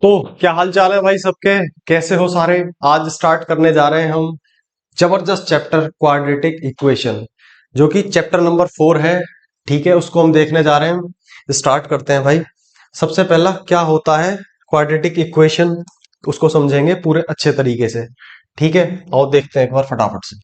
तो क्या हाल चाल है भाई सबके। कैसे हो सारे। आज स्टार्ट करने जा रहे हैं हम जबरदस्त चैप्टर क्वाड्रेटिक इक्वेशन, जो कि चैप्टर नंबर 4 है। ठीक है, उसको हम देखने जा रहे हैं। स्टार्ट करते हैं भाई। सबसे पहला क्या होता है क्वाड्रेटिक इक्वेशन, उसको समझेंगे पूरे अच्छे तरीके से। ठीक है, और देखते हैं एक बार फटाफट से।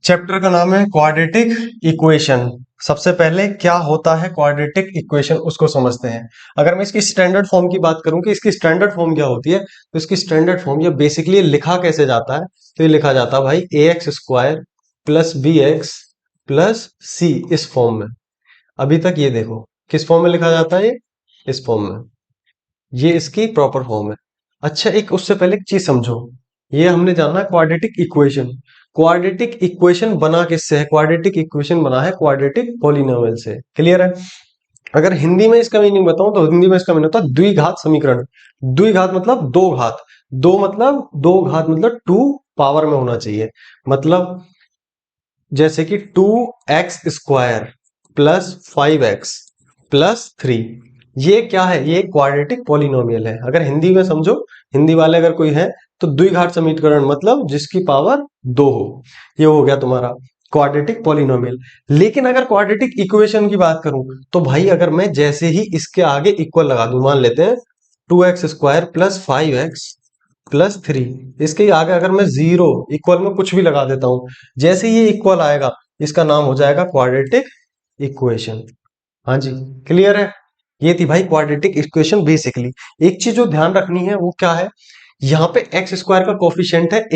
चैप्टर का नाम है क्वाड्रेटिक इक्वेशन। सबसे पहले क्या होता है क्वाड्रेटिक इक्वेशन, उसको समझते हैं। अगर मैं इसकी स्टैंडर्ड फॉर्म की बात करूं कि इसकी स्टैंडर्ड फॉर्म क्या होती है, तो इसकी स्टैंडर्ड फॉर्म ये बेसिकली लिखा कैसे जाता है। तो ये लिखा जाता है भाई a x square plus b x plus c, इस फॉर्म में। अभी तक ये देखो किस फॉर्म में लिखा जाता है, ये इस फॉर्म में। ये इसकी प्रॉपर फॉर्म है। अच्छा, एक उससे पहले एक चीज समझो। ये हमने जाना है क्वाड्रेटिक इक्वेशन। क्वाड्रेटिक इक्वेशन बना किससे है? क्वाड्रेटिक इक्वेशन बना है क्वाड्रेटिक पॉलिनोमियल से। क्लियर है। अगर हिंदी में इसका मीनिंग बताऊं तो हिंदी में इसका मीनिंग होता है द्विघात समीकरण। द्विघात मतलब दो घात। दो घात मतलब टू पावर में होना चाहिए। मतलब जैसे कि 2x² प्लस 5x प्लस 3, ये क्या है? ये क्वाड्रेटिक पॉलिनोमियल है। अगर हिंदी में समझो, हिंदी वाले अगर कोई है, तो द्विघात समीकरण मतलब जिसकी पावर 2 हो, ये हो गया तुम्हारा क्वाड्रेटिक पॉलिनोमियल। लेकिन अगर क्वाड्रेटिक इक्वेशन की बात करूं, तो भाई अगर मैं जैसे ही इसके आगे इक्वल लगा दूं, मान लेते हैं 2x² प्लस 5x प्लस 3, इसके आगे अगर मैं जीरो इक्वल में कुछ भी लगा देता हूं, जैसे ये इक्वल आएगा, इसका नाम हो जाएगा क्वाड्रेटिक इक्वेशन। हाँ जी, क्लियर है। ये थी भाई क्वाड्रेटिक इक्वेशन बेसिकली। एक चीज जो ध्यान रखनी है वो क्या है, यहाँ पे एक्स स्क्वायर का कोफिशिएंट है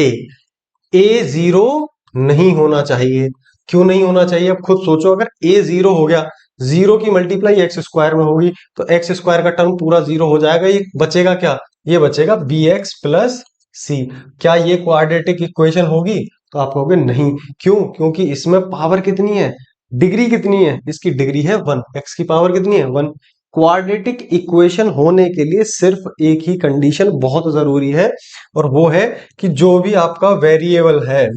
ए जीरो नहीं होना चाहिए। क्यों नहीं होना चाहिए? अब खुद सोचो, अगर ए जीरो हो गया, जीरो की मल्टीप्लाई एक्स स्क्वायर में होगी, तो एक्स स्क्वायर का टर्म पूरा जीरो हो जाएगा। ये बचेगा क्या? ये बचेगा बी एक्स प्लस सी। क्या ये क्वाड्रेटिक इक्वेशन होगी? तो आप कहोगे नहीं। क्यों? क्योंकि इसमें पावर कितनी है, डिग्री कितनी है? इसकी डिग्री है 1। एक्स की पावर कितनी है? 1। क्वाड्रेटिक इक्वेशन होने के लिए सिर्फ एक ही कंडीशन बहुत जरूरी है, और वो है कि जो भी आपका वेरिएबल है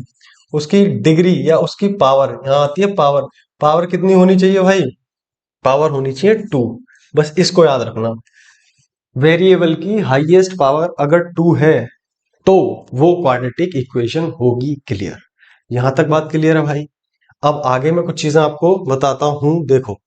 उसकी डिग्री या उसकी पावर, यहां आती है पावर। पावर कितनी होनी चाहिए भाई? पावर होनी चाहिए 2। बस इसको याद रखना। वेरिएबल की हाईएस्ट पावर अगर 2 है तो वो क्वाड्रेटिक इक्वेशन होगी। क्लियर? यहां तक बात क्लियर है भाई। अब आगे मैं कुछ चीजें आपको बताता हूं। देखो,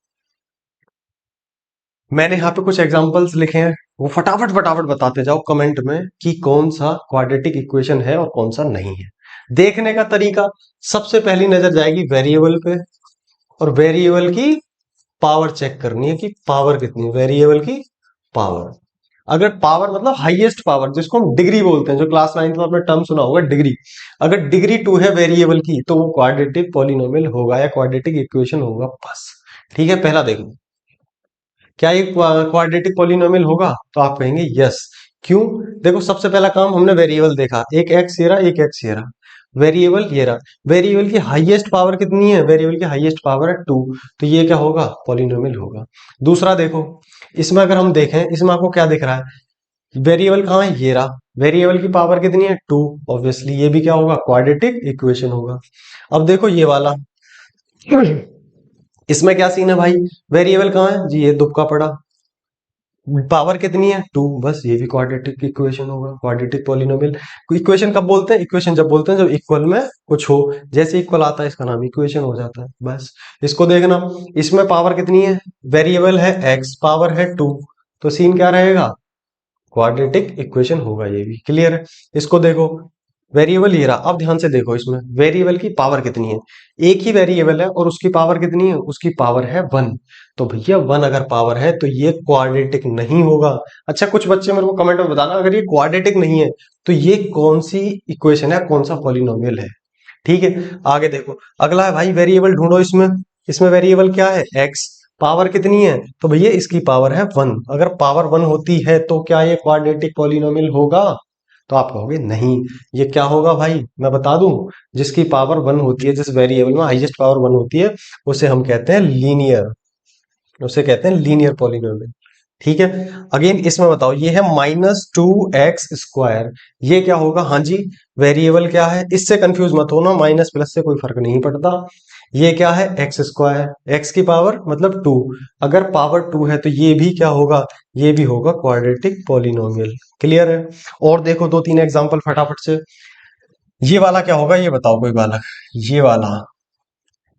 मैंने यहाँ पे कुछ एग्जांपल्स लिखे हैं, वो फटाफट फटाफट बताते जाओ कमेंट में कि कौन सा क्वाड्रेटिक इक्वेशन है और कौन सा नहीं है। देखने का तरीका, सबसे पहली नजर जाएगी वेरिएबल पे, और वेरिएबल की पावर चेक करनी है कि पावर कितनी है। वेरिएबल की पावर, अगर पावर मतलब हाईएस्ट पावर, जिसको हम डिग्री बोलते हैं, जो क्लास 9th में आपने टर्म सुना होगा डिग्री, अगर डिग्री 2 है वेरिएबल की, तो वो क्वाड्रेटिक पॉलिनोमियल होगा या क्वाड्रेटिक इक्वेशन होगा। बस ठीक है। पहला देखो, क्या ये क्वाड्रेटिक पॉलिनोमियल होगा? तो आप कहेंगे यस। क्यों? देखो, सबसे पहला काम हमने वेरिएबल देखा, एक एक्स ये रहा, एक एक्स ये रहा, वेरिएबल ये रहा। वेरिएबल की हाईएस्ट पावर कितनी है? वेरिएबल की हाईएस्ट पावर है 2, तो ये क्या होगा? पॉलिनोमियल होगा। दूसरा देखो, इसमें अगर हम देखें, इसमें आपको क्या दिख रहा है? वेरिएबल कहाँ है? ये रहा। वेरिएबल की पावर कितनी है? 2। ऑब्वियसली ये भी क्या होगा? क्वाड्रेटिक इक्वेशन होगा। अब देखो ये वाला, इसमें क्या सीन है भाई? वेरिएबल कहाँ है जी? ये दुबका पड़ा। पावर कितनी है? 2। बस ये भी क्वाड्रेटिक इक्वेशन होगा, क्वाड्रेटिक पॉलिनोमियल। इक्वेशन कब बोलते हैं? इक्वेशन जब बोलते हैं जब इक्वल में कुछ हो। जैसे इक्वल आता है इसका नाम इक्वेशन हो जाता है। बस इसको देखना, इसमें पावर कितनी है? वेरिएबल है एक्स, पावर है 2, तो सीन क्या रहेगा? क्वाड्रेटिक इक्वेशन होगा। ये भी क्लियर है। इसको देखो, वेरिएबल ये रहा। अब ध्यान से देखो, इसमें वेरिएबल की पावर कितनी है? एक ही वेरिएबल है और उसकी पावर कितनी है? उसकी पावर है 1। तो भैया 1 अगर पावर है तो ये क्वाड्रेटिक नहीं होगा। अच्छा, कुछ बच्चे मेरे को कमेंट में बताना, अगर ये क्वाड्रेटिक नहीं है तो ये कौन सी इक्वेशन है, कौन सा पॉलिनोमियल है? ठीक है, आगे देखो, अगला है भाई वेरिएबल ढूंढो। इसमें इसमें वेरिएबल क्या है? एक्स। पावर कितनी है? तो भैया इसकी पावर है 1। अगर पावर 1 होती है तो क्या ये क्वाड्रेटिक पॉलिनोमियल होगा? तो आप कहोगे नहीं। ये क्या होगा भाई? मैं बता दूं, जिसकी पावर 1 होती है, जिस वेरिएबल में हाईएस्ट पावर 1 होती है, उसे हम कहते हैं लीनियर, उसे कहते हैं लीनियर पॉलिनोमियल। ठीक है। अगेन इसमें बताओ, ये है -2x², ये क्या होगा? हाँ जी, वेरिएबल क्या है? इससे कंफ्यूज मत होना, माइनस प्लस से कोई फर्क नहीं पड़ता। ये क्या है, एक्स स्क्वायर, एक्स की पावर मतलब 2। अगर पावर 2 है तो ये भी क्या होगा, ये भी होगा क्वाड्रेटिक पॉलिनोमियल। क्लियर है। और देखो दो तीन एग्जांपल फटाफट से। ये वाला क्या होगा ये बताओ कोई बालक। ये वाला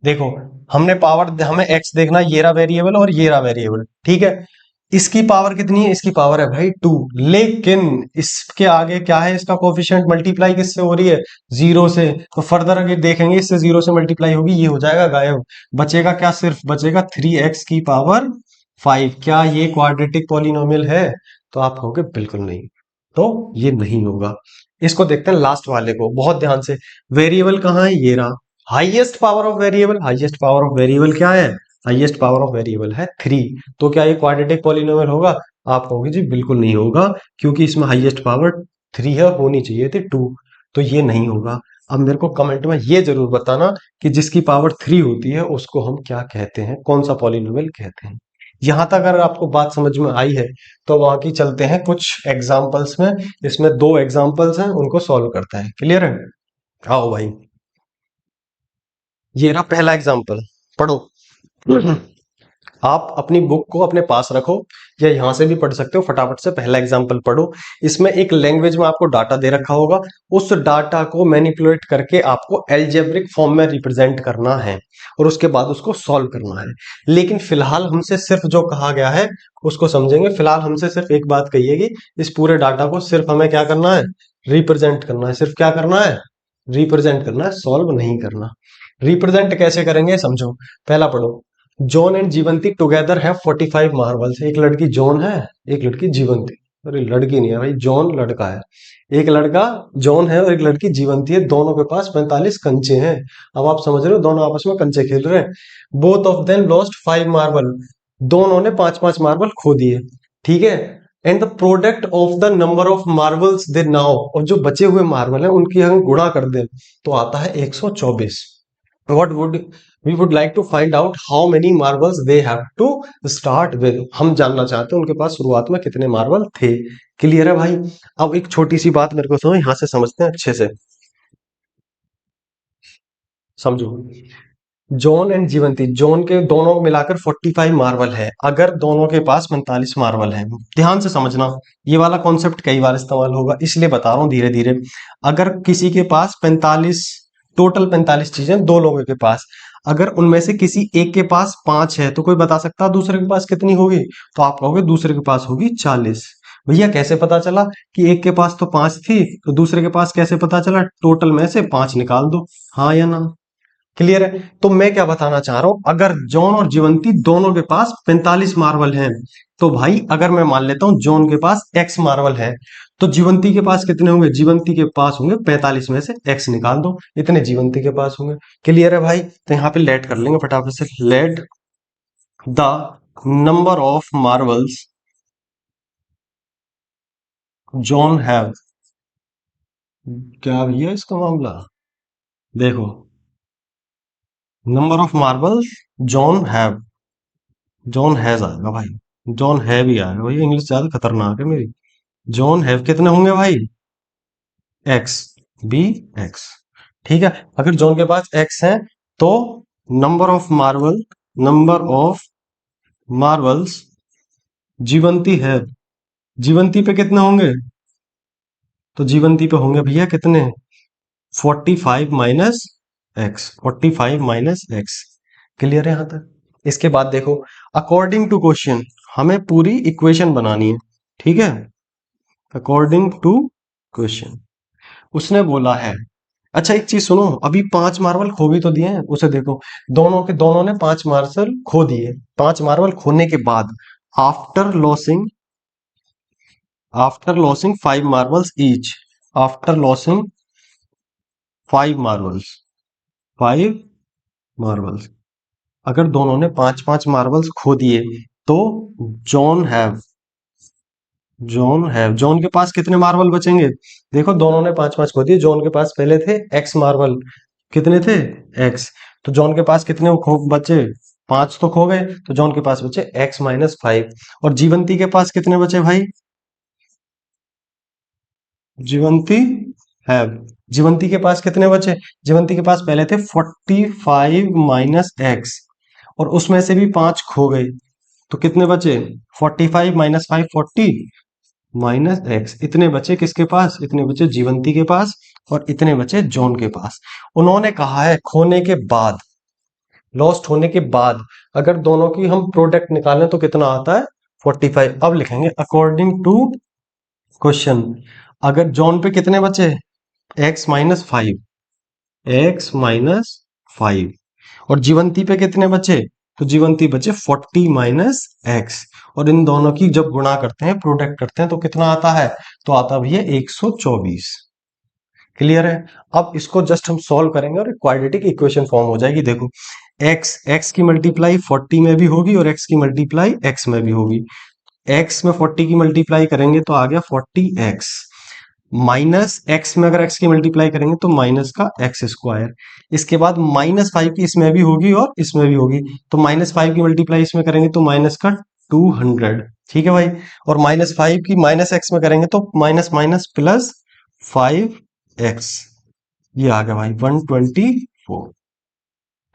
देखो, हमने पावर, हमें एक्स देखना, ये रहा वेरिएबल और ये रहा वेरिएबल, ठीक है। इसकी पावर कितनी है, इसकी पावर है भाई 2, लेकिन इसके आगे क्या है, इसका कोफिशिएंट मल्टीप्लाई किससे हो रही है, 0 से। तो फर्दर अगर देखेंगे इससे 0 से मल्टीप्लाई होगी, ये हो जाएगा गायब। बचेगा क्या, सिर्फ बचेगा 3x की पावर 5। क्या ये क्वाड्रेटिक पॉलिनोमियल है, तो आप कहोगे बिल्कुल नहीं, तो ये नहीं होगा। इसको देखते हैं लास्ट वाले को बहुत ध्यान से। वेरिएबल कहाँ है, ये रहा। Highest power of variable, highest power of variable क्या है, हाईएस्ट पावर ऑफ वेरिएबल है 3। तो क्या ये क्वाड्रेटिक पॉलिनोमियल होगा, आप कहोगे जी बिल्कुल नहीं होगा, क्योंकि इसमें हाईएस्ट पावर 3 है, होनी चाहिए थी 2। तो ये नहीं होगा। अब मेरे को कमेंट में ये जरूर बताना कि जिसकी पावर 3 होती है उसको हम क्या कहते हैं, कौन सा पॉलिनोमियल कहते हैं। यहां तक अगर आपको बात समझ में आई है तो वहां की चलते हैं कुछ एग्जाम्पल्स में। इसमें दो एग्जाम्पल्स हैं, उनको सॉल्व करता है। क्लियर है, आओ भाई। ये रहा पहला एग्जाम्पल, पढ़ो। आप अपनी बुक को अपने पास रखो या यहां से भी पढ़ सकते हो, फटाफट से पहला एग्जाम्पल पढ़ो। इसमें एक लैंग्वेज में आपको डाटा दे रखा होगा, उस डाटा को मैनिपुलेट करके आपको एल्जेब्रिक फॉर्म में रिप्रेजेंट करना है और उसके बाद उसको सॉल्व करना है। लेकिन फिलहाल हमसे सिर्फ जो कहा गया है उसको समझेंगे। फिलहाल हमसे सिर्फ एक बात कही है कि इस पूरे डाटा को सिर्फ हमें क्या करना है, रिप्रेजेंट करना है। सिर्फ क्या करना है, रिप्रेजेंट करना है, सॉल्व नहीं करना। रिप्रेजेंट कैसे करेंगे समझो। पहला पढ़ो, जॉन एंड जीवंती टुगेदर है 45 मार्बल्स। एक लड़की जॉन है, एक लड़की जीवंती। अरे लड़की नहीं है भाई, जॉन लड़का है। एक लड़का जॉन है और एक लड़की जीवंती है, दोनों के पास 45 कंचे हैं। अब आप समझ रहे हो, दोनों आपस में कंचे खेल रहे हैं। Both of them lost 5 marble, दोनों ने 5-5 मार्बल खो दिए, ठीक है। And the product of the number of marbles they now, और जो बचे हुए मार्बल हैं उनकी हम गुणा कर दें तो आता है 124। what would we would like to find out how many marbles they have to start with। हम जानना चाहते हैं उनके पास शुरुआत में कितने मार्बल थे। क्लियर है भाई। अब एक छोटी सी बात मेरे को सुनो, यहां से समझते हैं अच्छे से, समझो। जॉन एंड जीवंती, जॉन के दोनों मिलाकर 45 मार्बल है, अगर दोनों के पास 45 मार्बल है। ध्यान से समझना, ये वाला कॉन्सेप्ट कई बार इस्तेमाल होगा इसलिए बता रहा हूं धीरे धीरे। अगर किसी के पास 45, टोटल 45 चीजें दो लोगों के पास, अगर उनमें से किसी एक के पास 5 है तो कोई बता सकता है दूसरे के पास कितनी होगी, तो आप कहोगे दूसरे के पास होगी 40। भैया कैसे पता चला कि एक के पास तो 5 थी तो दूसरे के पास कैसे पता चला, टोटल में से 5 निकाल दो, हाँ या ना। क्लियर है। तो मैं क्या बताना चाह रहा हूं, अगर जॉन और जीवंती दोनों के पास 45 मार्बल हैं, तो भाई अगर मैं मान लेता हूं जॉन के पास एक्स मार्बल है, तो जीवंती के पास कितने होंगे, जीवंती के पास होंगे 45 में से एक्स निकाल दो, इतने जीवंती के पास होंगे। क्लियर है भाई। तो यहां पे लेट कर लेंगे फटाफट से, late the number of marbles John have. क्या भैया इसका मामला, देखो, number of marbles John have, John has आएगा भाई, जॉन हैव ही आएगा भाई, इंग्लिश ज्यादा खतरनाक है मेरी। जॉन हैव कितने होंगे भाई, एक्स, बी एक्स, ठीक है। अगर जॉन के पास एक्स है तो number of marble, number of marbles Jivanti है, जीवंती पे कितने होंगे, तो जीवंती पे होंगे भैया कितने, 45 minus x, 45 minus x. Clear है यहां तक। इसके बाद देखो, अकॉर्डिंग टू क्वेश्चन हमें पूरी इक्वेशन बनानी है, ठीक है। अकॉर्डिंग टू क्वेश्चन उसने बोला है, अच्छा एक चीज सुनो, अभी 5 मार्बल खो भी तो दिए हैं, उसे देखो। दोनों के दोनों ने 5 मार्बल खो दिए, 5 मार्बल खोने के बाद after losing, after losing 5 marbles each, after losing 5 marbles, 5 marbles, अगर दोनों ने 5-5 मार्बल्स खो दिए तो जॉन हैव, जॉन है, जॉन के पास कितने मार्बल बचेंगे, देखो दोनों ने 5-5 खो दिए, जॉन के पास पहले थे एक्स मार्बल, कितने थे, एक्स। तो जॉन के पास कितने खो बचे, 5 तो खो गए, तो जॉन के पास बचे x-5। और जीवंती के पास कितने बचे भाई, जीवंती हैव। जीवंती के पास कितने बचे? जीवंती के पास पहले थे 45 माइनस एक्स, और उसमें से भी 5 खो गए, तो कितने बचे? 45 माइनस 5 40 माइनस एक्स, इतने बचे किसके पास? इतने बचे जीवंती के पास, और इतने बचे जॉन के पास। उन्होंने कहा है खोने के बाद, लॉस्ट होने के बाद अगर दोनों की हम प्रोडक्ट निकालें तो कितना आता है? 45। अब लिखेंगे अकॉर्डिंग टू क्वेश्चन, अगर जॉन पे कितने बचे? एक्स माइनस 5, एक्स माइनस 5, और जीवंती पे कितने बचे? तो जीवंती बचे 40 माइनस एक्स, और इन दोनों की जब गुणा करते हैं, प्रोडक्ट करते हैं, तो कितना आता है? तो आता भैया 124। क्लियर है? अब इसको जस्ट हम सॉल्व करेंगे और क्वाड्रेटिक इक्वेशन फॉर्म हो जाएगी। देखो, एक्स की मल्टीप्लाई 40 में भी होगी और एक्स की मल्टीप्लाई एक्स में भी होगी। एक्स में 40 की मल्टीप्लाई करेंगे तो आ गया 40x, माइनस एक्स में अगर एक्स की मल्टीप्लाई करेंगे तो माइनस का एक्स स्क्वायर। इसके बाद माइनस 5 की इसमें भी होगी और इसमें भी होगी, तो माइनस 5 की मल्टीप्लाई इसमें करेंगे तो माइनस का 200। ठीक है भाई, और माइनस 5 की माइनस एक्स में करेंगे तो माइनस माइनस प्लस 5x, ये आ गया भाई 124।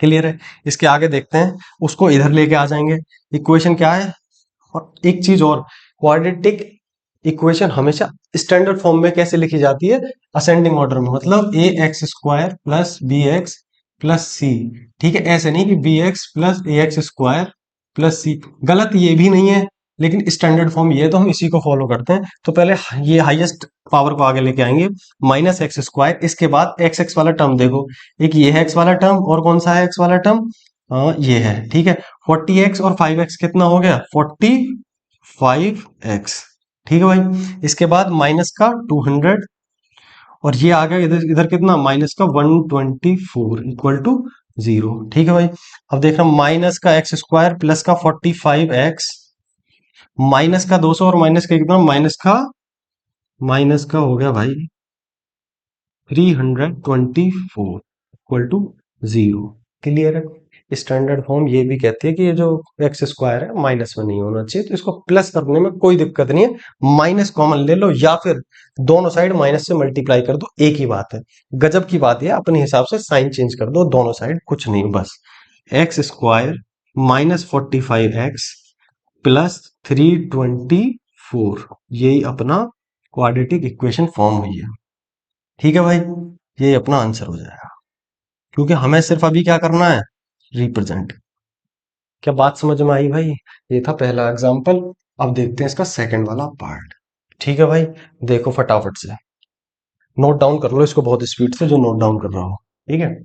क्लियर है? इसके आगे देखते हैं, उसको इधर लेके आ जाएंगे। इक्वेशन क्या है? और एक चीज और, क्वाड्रेटिक इक्वेशन हमेशा स्टैंडर्ड फॉर्म में कैसे लिखी जाती है? असेंडिंग ऑर्डर में, मतलब a x square plus b x plus c. ठीक है, ऐसे नहीं कि b x plus a x square plus c, गलत ये भी नहीं है, लेकिन स्टैंडर्ड फॉर्म ये है तो हम इसी को फॉलो करते हैं। तो पहले ये हाईएस्ट पावर को आगे लेके आएंगे, माइनस एक्स स्क्वायर, इसके बाद एक्स एक्स वाला टर्म देखो, एक ये है एक्स वाला टर्म, और कौन सा है एक्स वाला टर्म? ये है। ठीक है, 40x और 5x कितना हो गया? 45x। ठीक है भाई, इसके बाद माइनस का 200, और ये आ गया इधर, इधर कितना? माइनस का 124 इक्वल टू 0। ठीक है भाई, अब देख रहा हूं माइनस का एक्स स्क्वायर प्लस का 45x, माइनस का 200 और माइनस का कितना? माइनस का हो गया भाई 324 इक्वल टू 0। क्लियर है? स्टैंडर्ड फॉर्म ये भी कहती है कि ये जो एक्स स्क्वायर है माइनस में नहीं होना चाहिए, तो इसको प्लस करने में कोई दिक्कत नहीं है, माइनस कॉमन ले लो या फिर दोनों साइड माइनस से मल्टीप्लाई कर दो, एक ही बात है। गजब की बात है, अपने हिसाब से साइन चेंज कर दो दोनों साइड, कुछ नहीं, बस x square minus 45x plus 324, यही अपना क्वाड्रेटिक इक्वेशन फॉर्म हुई है। ठीक है भाई, ये अपना आंसर हो जाएगा, क्योंकि हमें सिर्फ अभी क्या करना है? रिप्रेजेंट। क्या बात समझ में आई भाई? ये था पहला एग्जाम्पल। अब देखते हैं इसका सेकंड वाला पार्ट। ठीक है भाई, देखो फटाफट से नोट डाउन कर लो इसको बहुत स्पीड से, जो नोट डाउन कर रहा हो। ठीक है,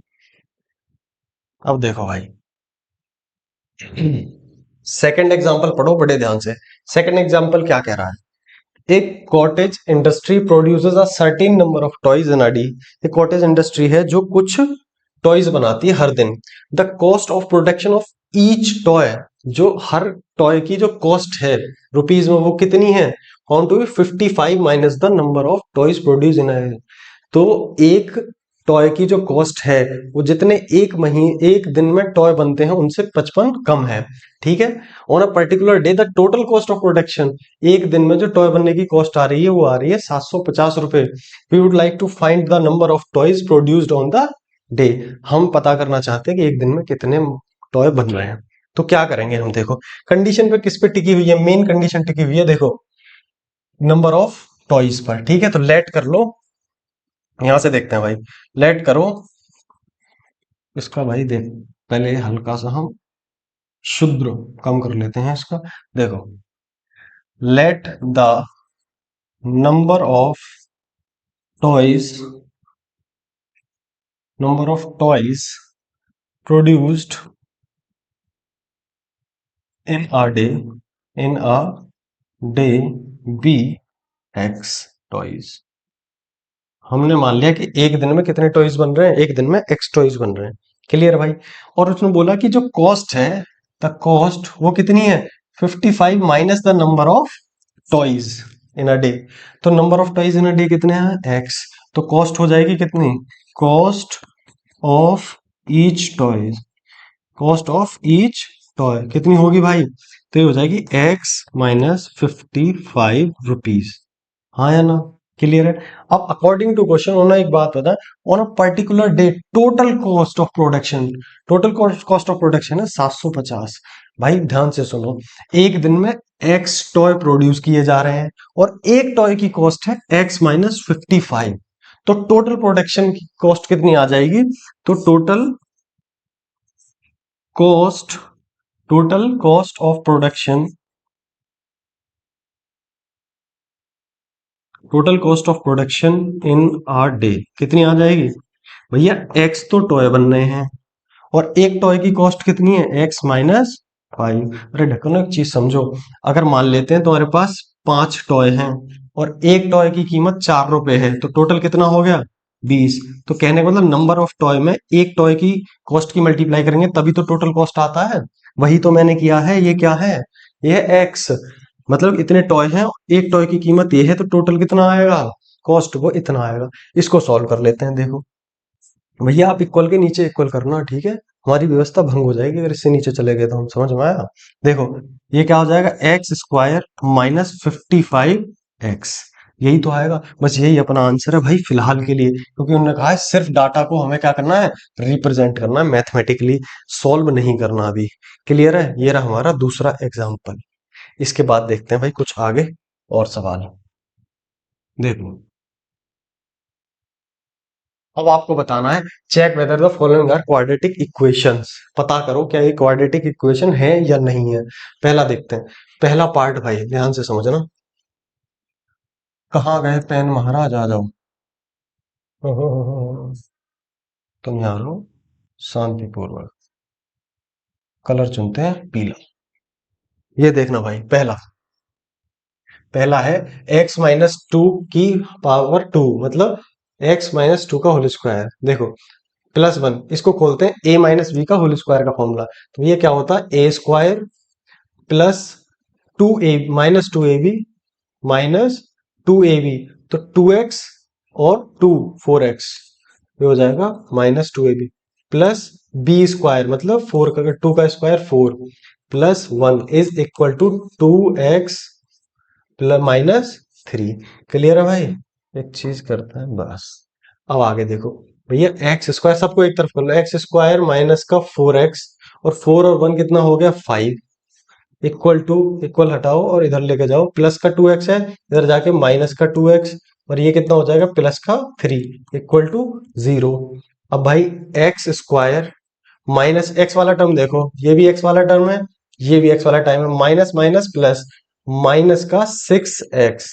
अब देखो भाई सेकंड एग्जाम्पल पढ़ो बड़े ध्यान से। सेकंड एग्जाम्पल क्या कह रहा है? एक cottage industry produces a certain number of toys in a day. एक कॉटेज इंडस्ट्री है जो कुछ टॉयज बनाती है हर दिन। The cost of production of each toy, जो हर टॉय की जो कॉस्ट है रुपीज में, वो कितनी है? Count to be 55 minus the number of toys produce in. तो एक टॉय की जो कॉस्ट है वो जितने एक दिन में टॉय बनते हैं उनसे 55 कम है। ठीक है, on a particular day the total cost of production, एक दिन में जो टॉय बनने की कॉस्ट आ रही है वो आ रही है 750 रुपए। We would like to find the number of toys produced on the day. हम पता करना चाहते हैं कि एक दिन में कितने टॉय बन रहे हैं। तो क्या करेंगे हम? देखो, कंडीशन पे किस पे टिकी हुई है? मेन कंडीशन टिकी हुई है, देखो, नंबर ऑफ टॉयज पर। ठीक है, तो लेट कर लो, यहां से देखते हैं भाई, लेट करो इसका भाई। देख, पहले हल्का सा हम शुद्र कम कर लेते हैं इसका। देखो, let the number of toys, number of toys produced in a day, in a day be X toys. हमने मान लिया कि एक दिन में कितने टॉयज बन रहे हैं? एक दिन में एक्स टॉयज बन रहे हैं। क्लियर भाई? और उसने बोला कि जो कॉस्ट है, द कॉस्ट वो कितनी है? 55 minus the number of toys in a day. तो number of toys in a day कितने हैं? एक्स। तो कॉस्ट हो जाएगी कितनी? Cost of each toy, cost of each toy कितनी होगी भाई? तो ये हो जाएगी एक्स माइनस 55 रुपीज। हाँ या ना? क्लियर है। अब अकॉर्डिंग टू क्वेश्चन होना एक बात बता, on a particular day total cost of production, total cost of production है 750। भाई ध्यान से सुनो, एक दिन में एक्स टॉय प्रोड्यूस किए जा रहे हैं और एक टॉय की कॉस्ट है एक्स माइनस 55। तो टोटल प्रोडक्शन की कॉस्ट कितनी आ जाएगी? तो cost total cost of production total cost of production in are day कितनी आ जाएगी? भैया एक्स तो टॉय बन रहे हैं और एक टॉय की कॉस्ट कितनी है? X minus 5। अरे ढक्कन एक चीज समझो, अगर मान लेते हैं तुम्हारे पास 5 टॉय हैं और एक टॉय की कीमत 4 रुपए है, तो टोटल कितना हो गया? 20। तो कहने का मतलब नंबर ऑफ टॉय में एक टॉय की कॉस्ट की मल्टीप्लाई करेंगे तभी तो टोटल कॉस्ट आता है। वही तो मैंने किया है। ये क्या है? ये एक्स, मतलब इतने टॉय हैं, एक टॉय की कीमत ये है, तो टोटल कितना आएगा? कॉस्ट वो इतना आएगा। इसको सॉल्व कर लेते हैं। देखो भैया, आप इक्वल के नीचे इक्वल करना, ठीक है? हमारी व्यवस्था भंग हो जाएगी अगर इससे नीचे चले गए तो। हम समझ में आया? देखो ये क्या हो जाएगा? एक्स स्क्वायर माइनस 55 एक्स, यही तो आएगा। बस यही अपना आंसर है भाई फिलहाल के लिए, क्योंकि उन्होंने कहा है सिर्फ डाटा को हमें क्या करना है? रिप्रेजेंट करना है मैथमेटिकली, सॉल्व नहीं करना अभी। क्लियर है? ये रहा हमारा दूसरा एग्जाम्पल। इसके बाद देखते हैं भाई कुछ आगे और सवाल। देखो अब आपको बताना है, check whether the following are quadratic equations. पता करो क्या ये क्वाड्रेटिक इक्वेशन है या नहीं है। पहला देखते हैं, पहला पार्ट भाई ध्यान से समझना। कहाँ गए पेन महाराज, आ जाओ। तुम यहाँ लो, शांतिपूर्वक। कलर चुनते हैं पीला। ये देखना भाई, पहला पहला है x-2 की पावर 2, मतलब x-2 का होल स्क्वायर। देखो +1, इसको खोलते हैं a-b का होल स्क्वायर का फॉर्मूला। तो ये क्या होता है? A square plus 2a minus 2ab minus 2ab, तो 2x और 2 4x, ये हो जाएगा minus 2ab plus B square, मतलब 4 का 2 का square 4 plus 1 is equal to 2x plus minus 3। Clear है भाई? एक चीज करता है बस। अब आगे देखो भैया, एक्स स्क्वायर सबको एक तरफ कर लो, एक्स स्क्वायर माइनस का 4x और 4 और 1 कितना हो गया? 5 इक्वल टू, इक्वल हटाओ और इधर लेके जाओ, प्लस का 2x है, इधर जाके माइनस का 2x, और ये कितना हो जाएगा? प्लस का 3 इक्वल टू 0। अब भाई एक्स स्क्वायर माइनस एक्स वाला टर्म देखो, ये भी एक्स वाला टर्म है, ये भी एक्स वाला टाइम है, माइनस माइनस प्लस, माइनस का 6x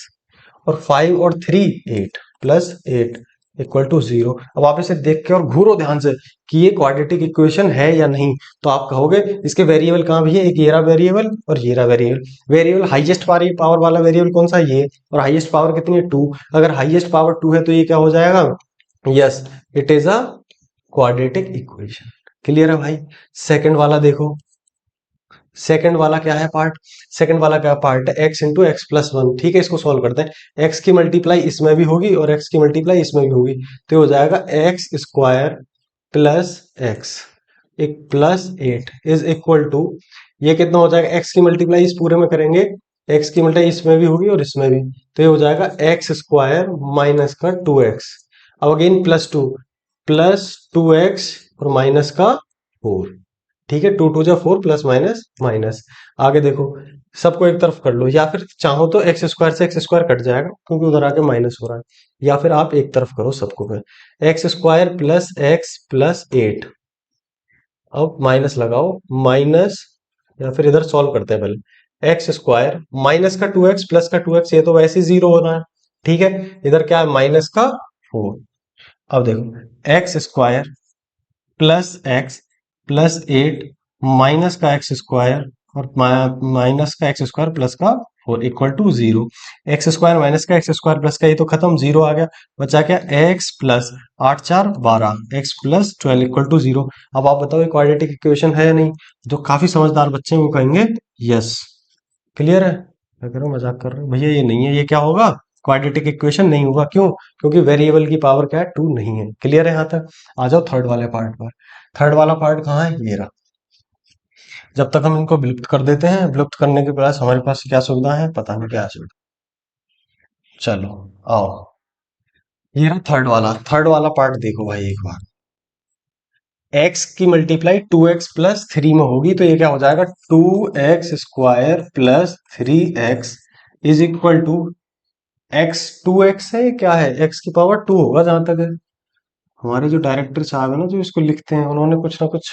और 5 और 3 8 प्लस 8 इक्वल टू 0। अब आप इसे देख के और घूरो ध्यान से कि ये क्वाड्रेटिक इक्वेशन है या नहीं। तो आप कहोगे इसके वेरिएबल कहाँ भी है? एक ये रहा वेरिएबल और ये रहा वेरिएबल। वेरिएबल हाईएस्ट पावर वाला वेरिएबल कौन सा? ये। और हाईएस्ट पावर कितनी है? 2। अगर हाईएस्ट पावर 2 है तो ये क्या हो जाएगा? Yes, it is a quadratic equation. Clear है भाई? सेकंड वाला देखो, सेकंड वाला क्या है पार्ट? सेकंड वाला क्या पार्ट है? X into x plus 1। ठीक है, इसको सॉल्व करते हैं। एक्स की मल्टीप्लाई इसमें भी होगी और एक्स की मल्टीप्लाई इसमें भी होगी, तो हो जाएगा एक्स स्क्वायर प्लस एक्स एक प्लस 8 इज इक्वल टू, ये कितना हो जाएगा? एक्स की मल्टीप्लाई इस पूरे में करेंगे, एक्स की मल्टीप्लाई इसमें भी होगी और इसमें भी, तो ये हो जाएगा एक्स स्क्वायर माइनस का 2x। अब अगेन प्लस 2x और माइनस का 4। ठीक है, 2 2 जा 4 प्लस माइनस माइनस। आगे देखो, सबको एक तरफ कर लो, या फिर चाहो तो एक्स स्क्वायर से एक्स स्क्वायर कट जाएगा क्योंकि उधर आके माइनस हो रहा है, या फिर आप एक तरफ करो सबको फिर। X square plus x plus 8, अब माइनस लगाओ, माइनस, या फिर इधर सॉल्व करते हैं पहले। एक्स स्क्वायर माइनस का 2x प्लस का 2x, ये तो वैसे ही 0 हो रहा है। ठीक है, इधर क्या है? माइनस का 4। अब देखो x square plus x plus 8 minus का एक्स स्क्वायर और माइनस का एक्स स्क्वायर प्लस का 4 equal to 0। X square minus का एक्स स्क्वायर प्लस का ये तो खत्म, 0 आ गया। बचा क्या? X plus 8 4 12 x plus 12 equal to 0। अब आप बताओ ये क्वाड्रेटिक इक्वेशन है या नहीं? जो काफी समझदार बच्चे हैं वो कहेंगे यस। क्लियर है? मैं कह रहा हूँ मजाक कर रहे हो भैया, ये नहीं है, ये क्या होगा? क्वाड्रेटिक इक्वेशन नहीं होगा। क्यों? क्योंकि वेरिएबल की पावर क्या है? 2 नहीं है। क्लियर है यहाँ तक? आ जाओ थर्ड वाले पार्ट पर। थर्ड वाला पार्ट कहाँ है? ये रहा। जब तक हम इनको विलुप्त कर देते हैं, विलुप्त करने के बाद हमारे पास क्या सुविधा है? पता नहीं क्या सुविधा। चलो आओ। ये रहा थर्ड वाला पार्ट देखो भाई एक बार। एक्स की मल्टीप्लाई 2x+3 में होगी तो ये क्या हो जाएगा, 2x² plus 3x is equal to x. 2x है, ये क्या है, x⁻2 होगा जहां तक है। हमारे जो डायरेक्टर साहब है ना, जो इसको लिखते हैं, उन्होंने कुछ ना कुछ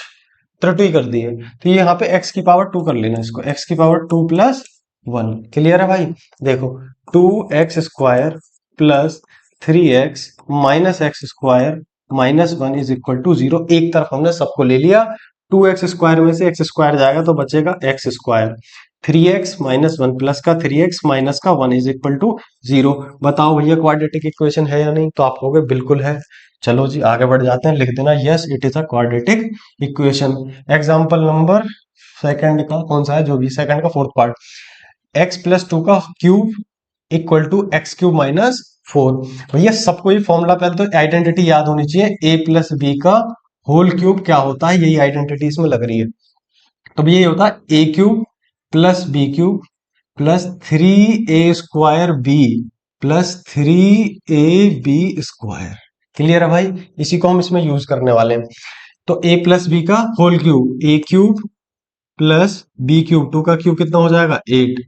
त्रुटि कर दी है। तो ये यहाँ पे x⁻2 कर लेना, इसको x⁻2 प्लस 1। क्लियर है भाई। देखो 2x² plus 3x minus x² minus 1 is equal to 0। एक तरफ हमने सबको ले लिया, 2x² में से x² जाएगा तो बचेगा x²। 3x माइनस 1 प्लस का 3x माइनस का 1 इज इक्वल टू 0। बताओ भैया क्वाड्रेटिक इक्वेशन है या नहीं, तो आप कहोगे बिल्कुल है। चलो जी आगे बढ़ जाते हैं, लिख देना yes it is a quadratic equation. Example number second का कौन सा है, जो भी सेकंड का फोर्थ पार्ट। x+2 का क्यूब इक्वल टू x³ - 4। भैया सबको ये फॉर्मूला पहले तो आइडेंटिटी याद होनी चाहिए, a+b का होल क्यूब क्या होता है, यही आइडेंटिटी इसमें लग रही है। तो ये होता है a³ plus b³ plus 3a² b plus 3ab²। Clear है भाई। इसी को हम इसमें यूज करने वाले हैं। तो a+b का whole cube, a³ plus b³, 2 का क्यूब कितना हो जाएगा 8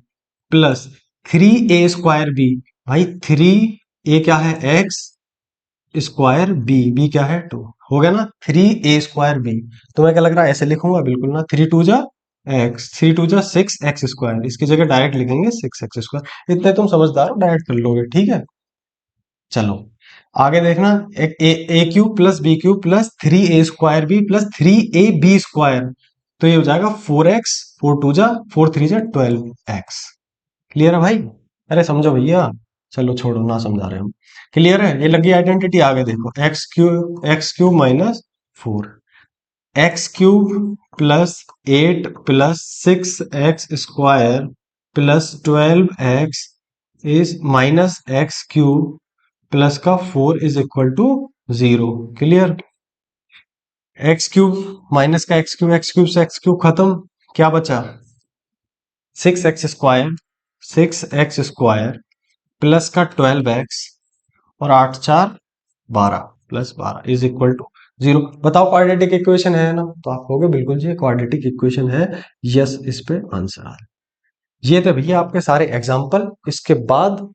प्लस 3a²b। भाई 3a क्या है x², b क्या है 2, हो गया ना 3a²b। तुम्हें क्या लग रहा है ऐसे लिखूंगा, बिल्कुल ना, 3 2 जा 6 x², इसकी जगह डायरेक्ट लिखेंगे 6x²। इतने तुम समझदार हो, डायरेक्ट कर लोगे, ठीक है। चलो आगे देखना, एक a³ plus b³ plus 3a²b plus 3ab²। तो ये हो जाएगा 4x, 4 2 जा 4 3 जा 12x। क्लियर है भाई। अरे समझो भैया, चलो छोड़ो ना समझा रहे हम। क्लियर है, ये लगी आइडेंटिटी। आगे देखो x³ minus 4, x³ plus 8 plus 6x² plus 12x is minus x³ plus का 4 is equal to 0। Clear. x³ minus का x³ से x³ खत्म, क्या बचा 6x² प्लस का 12x और 8 4 12 प्लस 12 इज इक्वल टू 0। बताओ क्वाड्रेटिक इक्वेशन है ना, तो आप कहोगे बिल्कुल जी क्वाड्रेटिक इक्वेशन है। यस, इस पे आंसर आ। ये थे भैया आपके सारे एग्जाम्पल। इसके बाद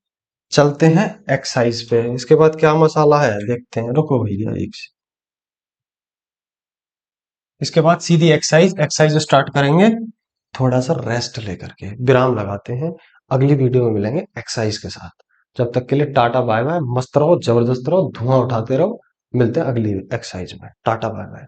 चलते हैं एक्सरसाइज पे। इसके बाद क्या मसाला है देखते हैं, रुको भैया एक से। इसके बाद सीधी एक्सरसाइज स्टार्ट करेंगे, थोड़ा सा रेस्ट लेकर के विराम लगाते हैं। अगली वीडियो में मिलेंगे एक्सरसाइज के साथ। जब तक के लिए टाटा बाय बाय, मस्त रहो, जबरदस्त रहो, धुआं उठाते रहो। मिलते हैं अगली एक्सरसाइज में। Tata bye bye.